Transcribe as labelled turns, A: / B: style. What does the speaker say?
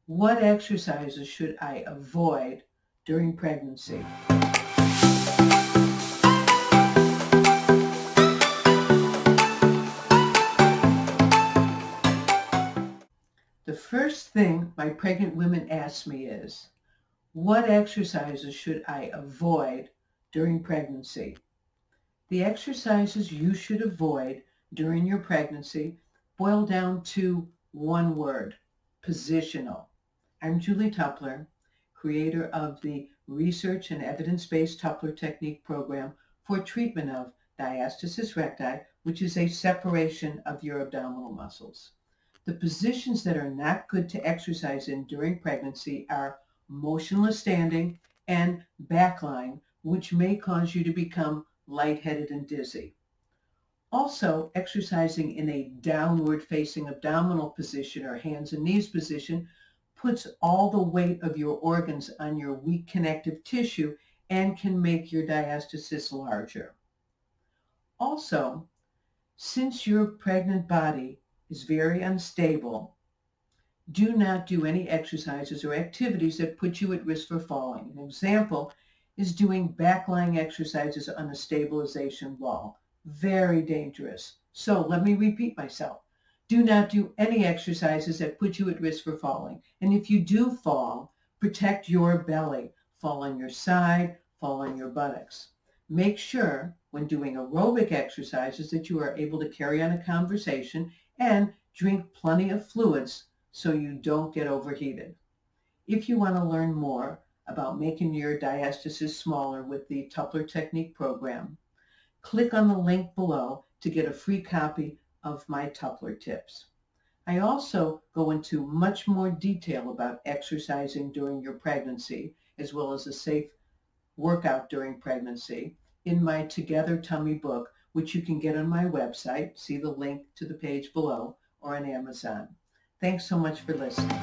A: What exercises should I avoid during pregnancy? The first thing my pregnant women ask me is, what exercises should I avoid during pregnancy? The exercises you should avoid during your pregnancy boil down to one word: positional. I'm Julie Tupler, creator of the Research and Evidence-Based Tupler Technique program for treatment of diastasis recti, which is a separation of your abdominal muscles. The positions that are not good to exercise in during pregnancy are motionless standing and backlying, which may cause you to become lightheaded and dizzy. Also, exercising in a downward facing abdominal position or hands and knees position puts all the weight of your organs on your weak connective tissue and can make your diastasis larger. Also, since your pregnant body is very unstable, do not do any exercises or activities that put you at risk for falling. An example is doing backlying exercises on a stabilization wall. Very dangerous. So let me repeat myself. Do not do any exercises that put you at risk for falling. And if you do fall, protect your belly. Fall on your side, fall on your buttocks. Make sure when doing aerobic exercises that you are able to carry on a conversation and drink plenty of fluids so you don't get overheated. If you want to learn more about making your diastasis smaller with the Tupler Technique program, click on the link below to get a free copy of my Tupler tips. I also go into much more detail about exercising during your pregnancy, as well as a safe workout during pregnancy in my Together Tummy book, which you can get on my website. See the link to the page below, or on Amazon. Thanks so much for listening.